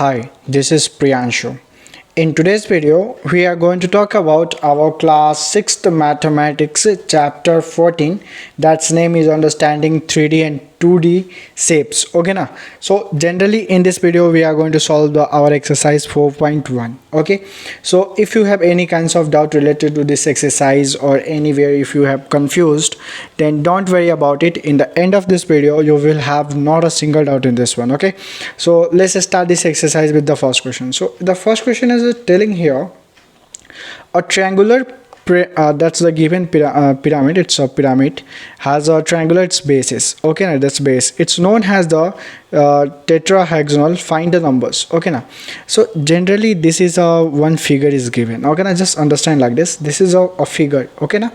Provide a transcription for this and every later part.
Hi, this is Priyanshu. In today's video, we are going to talk about our class 6th mathematics chapter 14. That's name is understanding 3D and 2D shapes. Okay na? So generally in this video we are going to solve our exercise 4.1. Okay, so if you have any kinds of doubt related to this exercise or anywhere if you have confused, then don't worry about it. In the end of this video you will have not a single doubt in this one. Okay, so let's start this exercise with the first question. So the first question is telling here a triangular that's the given pyramid. It's a pyramid has a triangular its bases. Okay now, that's base. It's known as the tetrahexagonal. Find the numbers. Okay now, so generally this is a one figure is given. Okay now, just understand like this is a figure. Okay now,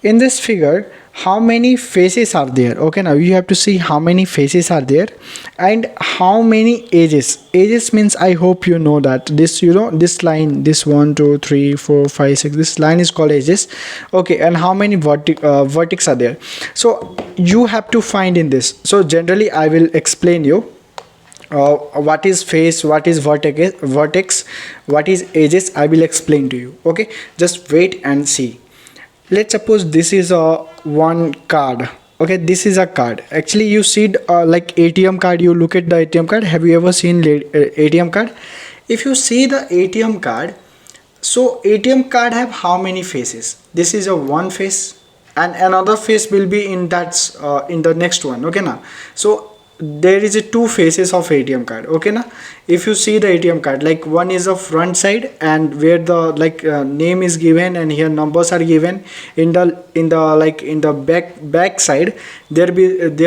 in this figure how many faces are there? Okay, now you have to see how many faces are there and how many edges means I hope you know that this, you know, this line, this 1 2 3 4 5 6, this line is called edges. Okay, and how many vertex are there? So you have to find in this. So generally I will explain you what is face, what is vertex, what is edges. I will explain to you. Okay, just wait and see. Let's suppose this is a one card. Okay, this is a card. Actually you see like ATM card. You look at the ATM card. Have you ever seen ATM card? If you see the ATM card, so ATM card have how many faces? This is a one face and another face will be in that in the next one. Okay now, so there is a two faces of ATM card. Okay now, if you see the ATM card, like one is a front side and where the like name is given and here numbers are given. In the back side there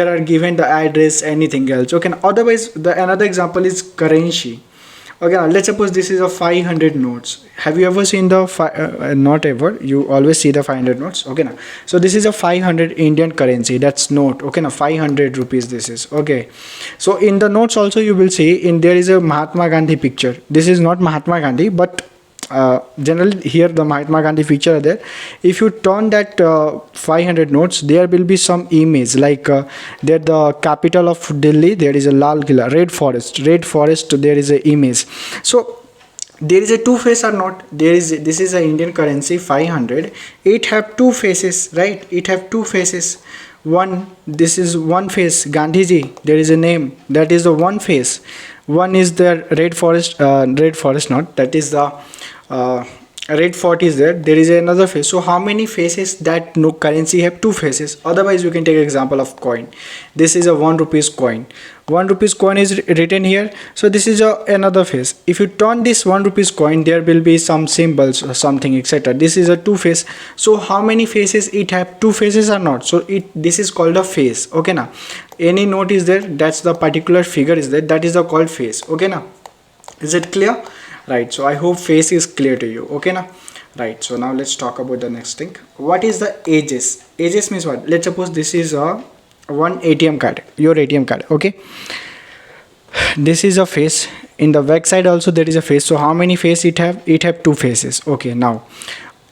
are given the address, anything else. Okay now, otherwise the another example is currency. Okay, now let's suppose this is a 500 notes. Have you ever seen the not ever, you always see the 500 notes. Okay now, so this is a 500 Indian currency, that's note. Okay now, 500 rupees this is. Okay, so in the notes also you will see in there is a Mahatma Gandhi picture. This is not Mahatma Gandhi, but generally here the Mahatma Gandhi picture are there. If you turn that 500 notes, there will be some image like there the capital of Delhi, there is a Lal Killa, red forest, there is a image. So there is a two face or not, there is this is a Indian currency 500. It have two faces, right? It have two faces. One, this is one face, Gandhiji, there is a name, that is the one face. One is the red forest not, that is the red fort is there. There is another face. So how many faces? That no currency have two faces. Otherwise you can take example of coin. This is a 1 rupees coin. 1 rupees coin is written here. So this is another face. If you turn this 1 rupees coin, there will be some symbols or something, etc. This is a two face. So how many faces it have? Two faces or not? So this is called a face. Okay now, any note is there, that's the particular figure is there, that is the called face. Okay now, is it clear? Right, so I hope face is clear to you. Okay now, right, so now let's talk about the next thing. What is the edges? Edges means what? Let's suppose this is a one ATM card, your ATM card. Okay, this is a face. In the back side also there is a face. So how many faces it have? It have two faces. Okay, now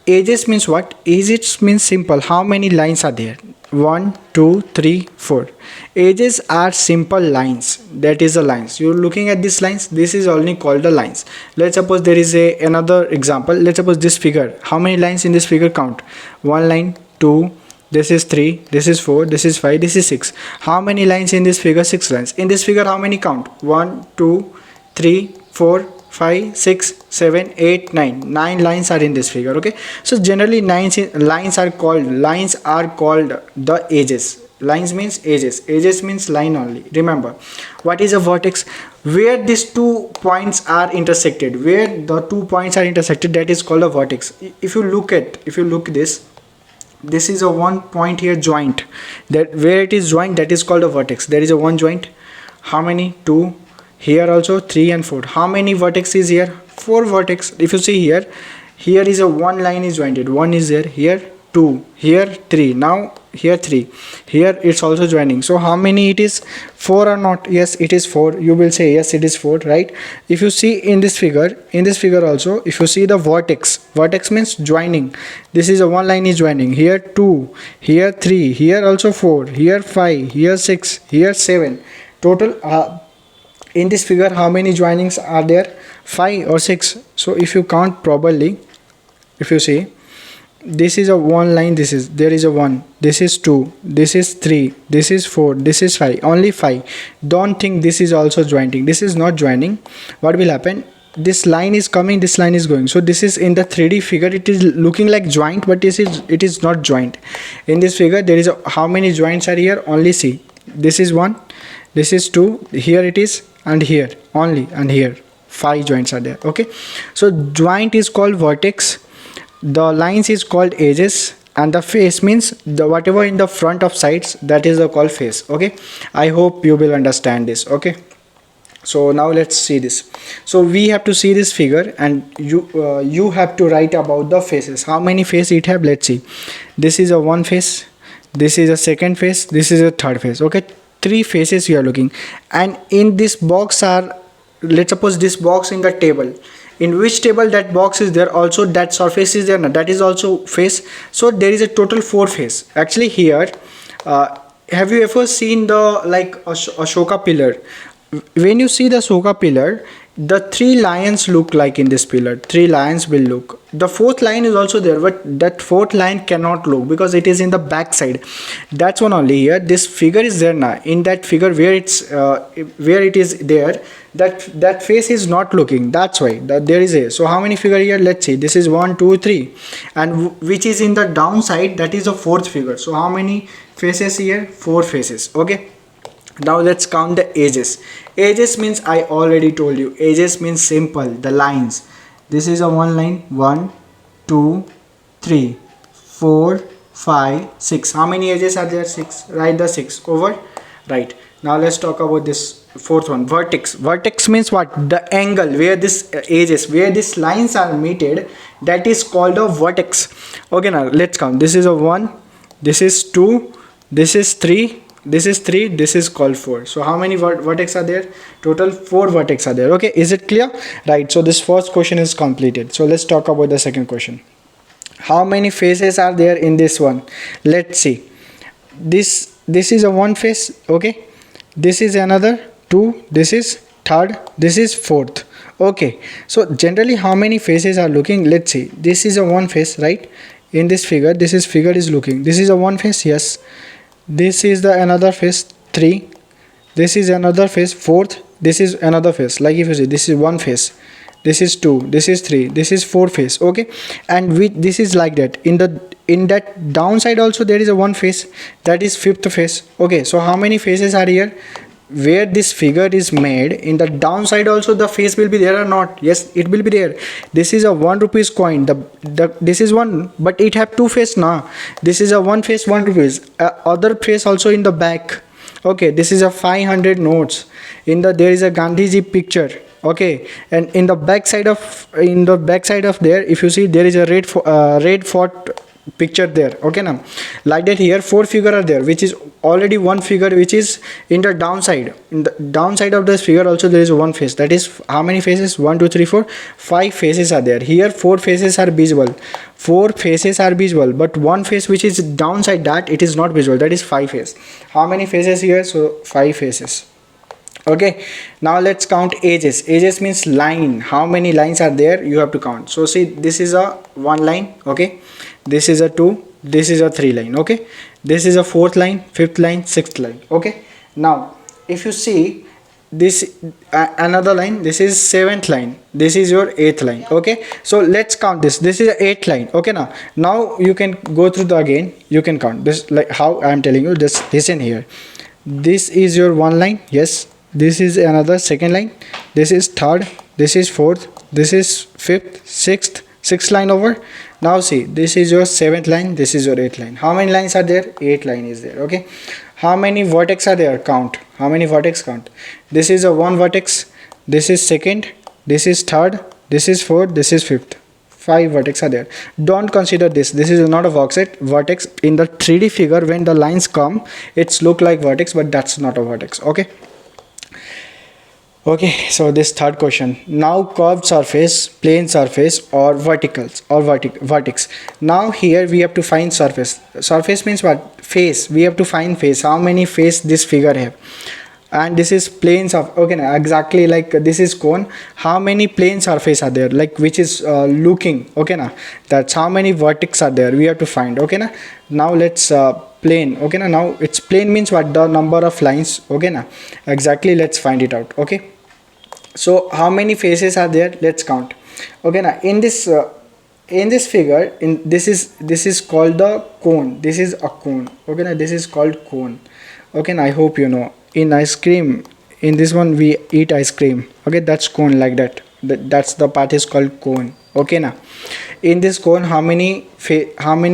edges means what? Edges means simple. How many lines are there? 1 2 3 4. Edges are simple lines, that is the lines. You're looking at these lines, this is only called the lines. Let's suppose there is another example. Let's suppose this figure, how many lines in this figure? Count. One line, two, this is 3, this is 4, this is 5, this is 6. How many lines in this figure? 6 lines. In this figure how many? Count. 1 2 3 4 5 6 7 8 9. 9 lines are in this figure. Okay, so generally lines are called the edges. Lines means edges means line only. Remember, what is a vertex? Where these 2 points are intersected, where the 2 points are intersected, that is called a vertex. If you look this is a one point here joint, that where it is joint, that is called a vertex. There is a one joint. How many? 2. Here also 3 and 4. How many vertices here? 4 vertex. If you see here is a one line is jointed, one is there, here 2, here 3, now here 3, here it's also joining. So how many it is? 4 or not? Yes, it is 4. You will say yes, it is 4, right? If you see in this figure also, if you see the vertex means joining. This is a one line is joining, here 2, here 3, here also 4, here 5, here 6, here 7. Total In this figure, how many joinings are there? 5 or 6. So if you count properly, if you see, this is a one line, there is a 1, this is 2, this is 3, this is 4, this is 5, only 5. Don't think this is also joining. This is not joining. What will happen? This line is coming, this line is going. So this is in the 3D figure, it is looking like joint, but it is not joint. In this figure, there is how many joints are here? Only see, this is 1, this is 2, here it is, and here only, and here 5 joints are there. Okay, so joint is called vertex, the lines is called edges, and the face means the whatever in the front of sides, that is called face. Okay, I hope you will understand this. Okay, so now let's see this. So we have to see this figure, and you have to write about the faces. How many faces it have? Let's see. This is a one face, this is a second face, this is a third face. Okay, 3 faces you are looking, and in this box are, let's suppose this box in the table, in which table that box is there, also that surface is there, that is also face. So there is a total 4 face. Actually here, have you ever seen the like a Ashoka pillar? When you see the Ashoka pillar, the 3 lions look like in this pillar. 3 lions will look. The 4th line is also there, but that 4th line cannot look because it is in the back side. That's one only here. This figure is there now. In that figure where it is there, that face is not looking. That's why there is a. So how many figure here? Let's see. This is 1, 2, 3, and which is in the downside, that is a 4th figure. So how many faces here? 4 faces. Okay. Now let's count the edges. Edges means, I already told you, edges means simple, the lines. This is a one line, 1, 2, 3, 4, 5, 6. How many edges are there? 6. Write the 6 over. Right. Now let's talk about this 4th one, vertex. Vertex means what? The angle where this edges, where these lines are meted, that is called a vertex. Okay, now let's count. This is a 1, this is 2, this is 3, this is 3, this is called 4. So how many vertex are there? Total 4 vertex are there. Okay, is it clear? Right. So this first question is completed. So let's talk about the second question. How many faces are there in this one? Let's see. This is a one face. Okay, this is another 2, this is 3rd, this is 4th. Okay, so generally how many faces are looking? Let's see. This is a one face, right? In this figure, figure is looking. This is a one face. Yes. This is the another face, 3, this is another face, 4th, this is another face. Like if you see, this is one face, this is 2, this is 3, this is 4 face. Okay, and this is like that. In that downside also there is a one face, that is 5th face. Okay, so how many faces are here? Where this figure is made, in the downside also the face will be there or not? Yes, it will be there. This is a 1 rupees coin. This is one, but it have 2 face now. This is a one face, 1 rupees. Other face also in the back. Okay, this is a 500 notes. There is a Gandhiji picture. Okay, and in the back side of there, if you see, there is a red fort picture there. Okay, now like that here 4 figure are there, which is already one figure which is in the downside. In the downside of this figure also there is one face. That is how many faces? 1, 2, 3, 4, 5 faces are there. Here 4 faces are visible. 4 faces are visible, but one face which is downside, that it is not visible. That is 5 faces. How many faces here? So 5 faces. Okay, now let's count edges. Edges means line. How many lines are there? You have to count. So see, this is a 1 line. Okay, this is a 2, this is a 3 line. Okay, this is a 4th line, 5th line, 6th line. Okay, now if you see this another line, this is 7th line, this is your 8th line. Okay, so let's count this. This is a 8th line. Okay, now you can go through the again, you can count this like how I am telling you. Just listen here. This is your 1 line. Yes, this is another 2nd line, this is 3rd, this is 4th, this is 5th, 6th line over. Now see, this is your 7th line, this is your 8th line. How many lines are there? 8 line is there. Okay, how many vertex are there? Count. How many vertex? Count. This is a 1 vertex, this is 2nd, this is 3rd, this is 4th, this is 5th. 5 vertex are there. Don't consider this. This is not a vertex. In the 3D figure, when the lines come, it's look like vertex, but that's not a vertex. Okay. Okay, so this third question. Now curved surface, plane surface, or verticals or vertex. Now here we have to find surface. Surface means what? Face. We have to find face. How many face this figure have? and this is plane surface. Okay, now exactly like this is cone. How many plane surface are there, like which is looking? Okay, now that's how many vertex are there we have to find. Okay, now let's plane. Okay, now it's plane means what, the number of lines. Okay, now exactly let's find it out. Okay, so how many faces are there, let's count. Okay, now in this figure, in this is called the cone. This is a cone. Okay, now this is called cone. Okay, now I hope you know, in ice cream, in this one we eat ice cream. Okay, that's cone, like that. That's the part is called cone. Okay, now in this cone, how many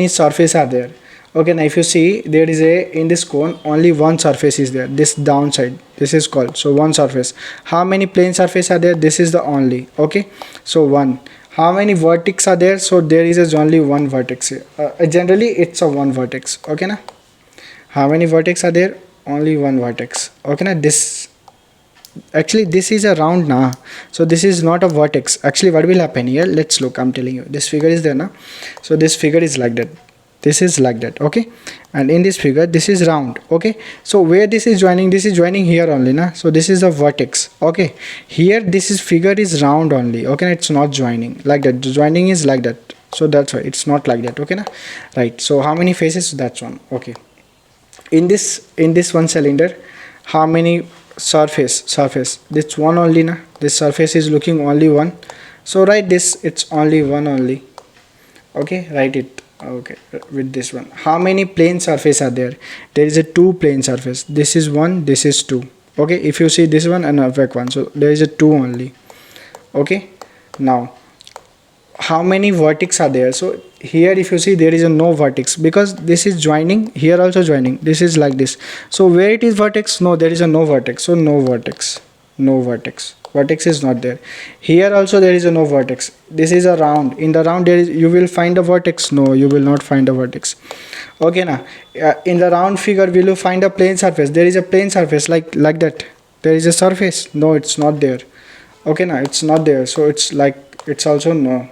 surface are there? Okay, now if you see, there is in this cone only one surface is there, this downside, this is called, so one surface. How many plane surface are there? This is the only. Okay, so one. How many vertex are there? So there is only one vertex here. Generally it's a one vertex. Okay, now how many vertex are there? Only one vertex. Okay, now this, actually this is a round now, so this is not a vertex. Actually what will happen here, let's look. I'm telling you, this figure is there now, so this figure is like that, this is like that. Okay, and in this figure this is round. Okay, so where this is joining, this is joining here only now, so this is a vertex. Okay, here this is figure is round only. Okay, it's not joining like that, the joining is like that, so that's why it's not like that. Okay, now right, so how many faces? That's one. Okay, in this one cylinder, how many surface? This one only na, this surface is looking only one, so write this, it's only one only. Okay, write it. Okay, with this one, how many plane surface are there? There is a two plane surface, this is one, this is two. Okay, if you see this one and back one, so there is a two only. Okay, now how many vertex are there? So here if you see, there is a no vertex, because this is joining, here also joining, this is like this. So where it is vertex? No, there is a no vertex, so no vertex, no vertex, vertex is not there. Here also there is a no vertex, this is a round, in the round there is, you will find a vertex? No, you will not find a vertex. Okay, now in the round figure, will you find a plane surface? There is a plane surface like that, there is a surface? No, it's not there. Okay, now it's not there, so it's like, it's also no.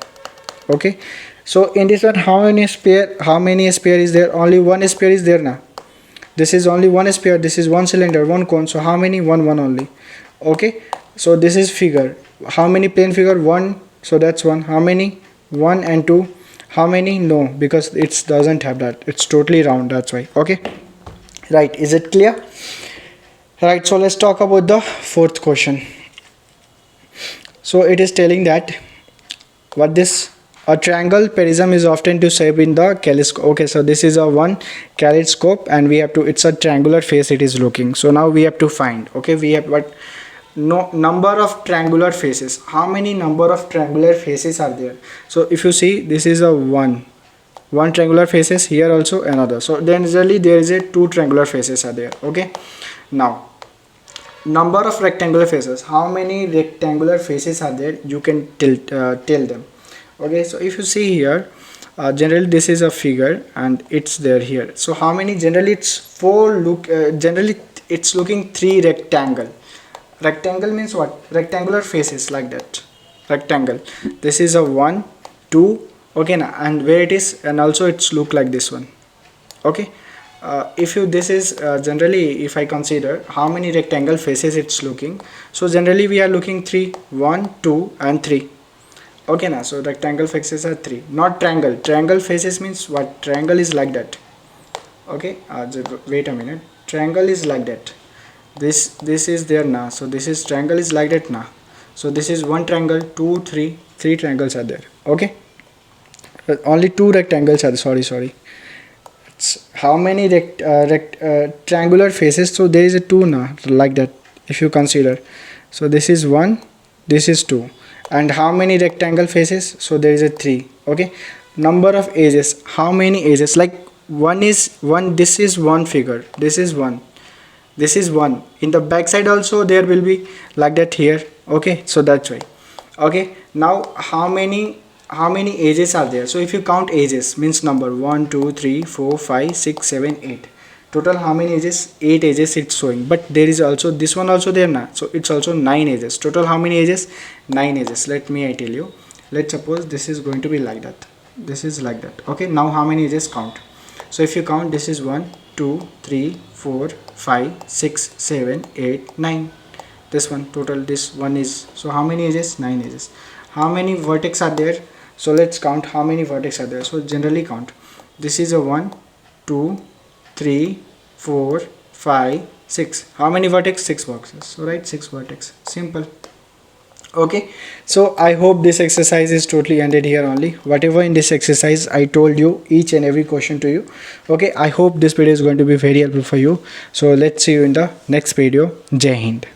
Okay, so in this one, how many sphere is there? Only one sphere is there now, this is only one sphere, this is one cylinder, one cone, so how many? One only. Okay, so this is figure, how many plane figure? One, so that's one. How many? One and two. How many? No, because it doesn't have that, it's totally round, that's why. Okay, right, is it clear? Right, so let's talk about the fourth question. So it is telling that what this, a triangle prism is often to shape in the telescope. Okay, so this is a one telescope, and we have to, it's a triangular face it is looking. So now we have to find. Okay, we have what, no number of triangular faces. How many number of triangular faces are there? So if you see, this is a one triangular faces, here also another, so then usually there is a two triangular faces are there. Okay, now number of rectangular faces, how many rectangular faces are there, you can tell them. Okay, so if you see here, generally this is a figure and it's there here, so how many? Generally it's four. Look, generally it's looking three rectangle means what? Rectangular faces, like that, rectangle. This is a one, two. Okay, now and where it is, and also it's look like this one. Okay, if you, this is generally, if I consider how many rectangle faces it's looking, so generally we are looking three, one, two and three. Okay, now so rectangle faces are three, not triangle. Triangle faces means what? Triangle is like that. Okay, wait a minute, triangle is like that, this is there now, so this is triangle is like that now, so this is one triangle, two, three triangles are there. Okay, but only two rectangles are, sorry, it's how many triangular faces? So there is a two now, like that, if you consider. So this is one, this is two, and how many rectangle faces? So there is a three. Okay, number of edges, how many edges? Like one is one, this is one figure, this is one, this is one. In the back side also there will be like that here. Okay, so that's why. Okay, now how many edges are there? So if you count edges, means number 1 2 3 4 5 6 7 8, total how many edges? 8 edges it's showing, but there is also this one also there now, so it's also 9 edges. Total how many edges? 9 edges. Let me I tell you, let's suppose this is going to be like that, this is like that. Okay, now how many edges? Count. So if you count, this is 1 2, 3, 4, 5, 6, 7, 8, 9. This one total, this one is, so how many edges? 9 edges. How many vertex are there? So let's count how many vertex are there. So generally count. This is a 1, 2, 3, 4, 5, 6. How many vertex? 6 boxes. So write 6 vertex. Simple. Okay, so I hope this exercise is totally ended here only. Whatever in this exercise I told you, each and every question to you. Okay, I hope this video is going to be very helpful for you. So let's see you in the next video. Jai Hind.